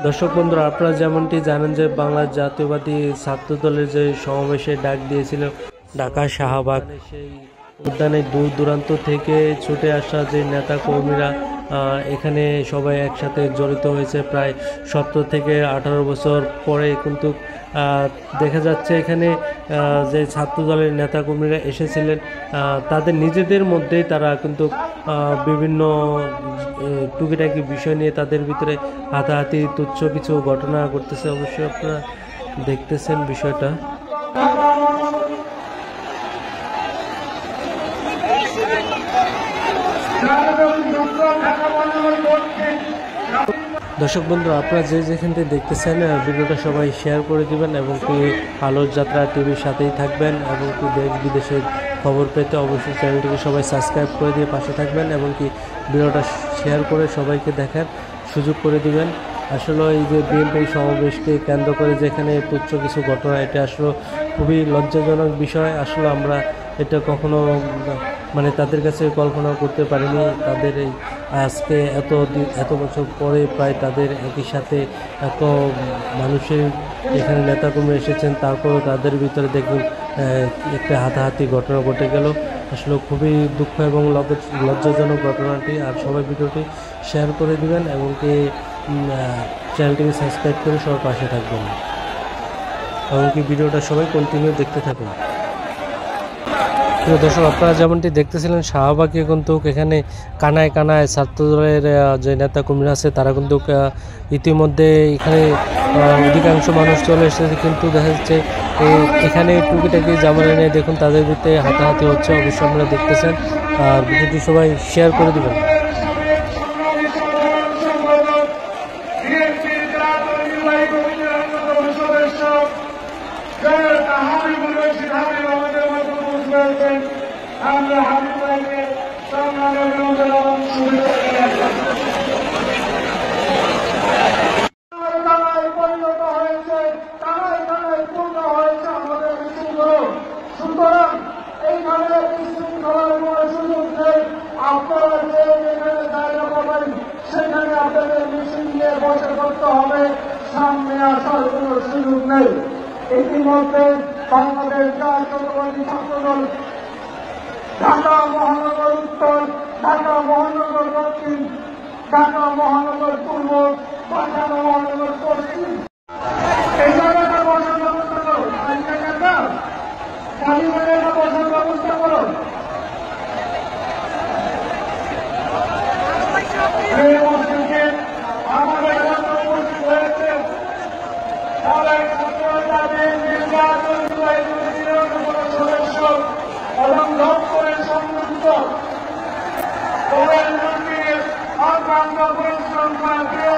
দর্শক বন্ধুরা, আপনারা যেমনটি জানেন যে বাংলার জাতীয়বাদী ছাত্র দলের যে সমাবেশে ডাক দিয়েছিল ঢাকা শাহবাগ সেই উদ্যানে দূর দূরান্ত থেকে ছুটে আসা যে নেতা কর্মীরা এখানে সবাই একসাথে জড়িত হয়েছে। প্রায় 17 থেকে 18 বছর পরে কিন্তু দেখা যাচ্ছে এখানে যে ছাত্র দলের নেতা কর্মীরা এসেছিলেন তাদের নিজেদের মধ্যেই তারা কিন্তু বিভিন্ন টুকিটাকি বিষয় নিয়ে তাদের ভিতরে হাতাহাতি তুচ্ছ কিছু ঘটনা ঘটতেছে। অবশ্যই আপনারা দেখতেছেন বিষয়টা। দর্শক বন্ধু, আপনারা যে যেখান থেকে দেখতেছেন ভিডিওটা সবাই শেয়ার করে দিবেন এবং কি আলোর যাত্রা টিভির সাথেই থাকবেন এবং কি দেশ বিদেশের খবর পেতে অবশ্যই চ্যানেলটিকে সবাই সাবস্ক্রাইব করে দিয়ে পাশে থাকবেন এবং কি ভিডিওটা শেয়ার করে সবাইকে দেখার সুযোগ করে দিবেন। আসলে এই যে বিএনপি সমাবেশকে কেন্দ্র করে যেখানে তুচ্ছ কিছু ঘটনা, এটা আসলে খুবই লজ্জাজনক বিষয়। আসলে আমরা এটা কখনো মানে তাদের কাছে কল্পনা করতে পারিনি। তাদের এই আজকে এত বছর পরে প্রায় তাদের একই সাথে এত মানুষের এখানে নেতাকর্মী এসেছেন, তারপরেও তাদের ভিতরে দেখুন একটা হাতাহাতি ঘটনা ঘটে গেল। আসলে খুবই দুঃখ এবং লজ্জাজনক ঘটনাটি। আর সবাই ভিডিওটি শেয়ার করে দিবেন এবং কি চ্যানেলটিকে সাবস্ক্রাইব করে সবার পাশে থাকবেন এবং কি ভিডিওটা সবাই কন্টিনিউ দেখতে থাকুন। দর্শক, আপনারা যেমনটি দেখতেছিলেন শাহবাগে কিন্তু এখানে কানায় কানায় ছাত্রদলের যে নেতা কর্মীরা আছে তারা কিন্তু ইতিমধ্যে এখানে অধিকাংশ মানুষ চলে এসেছে, কিন্তু দেখা যাচ্ছে এখানে টুকিটাকি জামানা নিয়ে দেখুন তাদের ভিতরে হাতাহাতি হচ্ছে। অবশ্যই আপনারা দেখতেছেন আর ভিডিওটি সবাই শেয়ার করে দেবেন। আমরা হাবিবুল্লাহকে সম্মানের পরিণত হয়েছে, তারাই তারাই পূর্ণ হয়েছে আমাদের মিছিলগুলো। সুতরাং এইখানে বিশৃঙ্খলার কোনো সুযোগ নেই। আপনারা যে যেখানে জায়গা পাবেন সেখানে আপনাদের মিছিল নিয়ে বসে করতে হবে, সামনে আসার কোনো সুযোগ নেই। ইতিমধ্যে বাংলাদেশ জাতীয়তাবাদী ছাত্রদল ঢাকা মহানগর উত্তর, ঢাকা মহানগর দক্ষিণ, ঢাকা মহানগর পূর্ব, ঢাকা মহানগর পশ্চিম এই জায়গাটা বসার ব্যবস্থা করো। এই জায়গাটা খালি জায়গাটা বসার ব্যবস্থা করো। এই মসজিদে আমাদের মতো উপস্থিত হয়েছে সবাই ছাত্রদের নির্বাচন সদস্য এবং দপ্তরের সংযুক্ত প্রধানমন্ত্রীর অক্লান্ত পরিশ্রম করা প্রিয়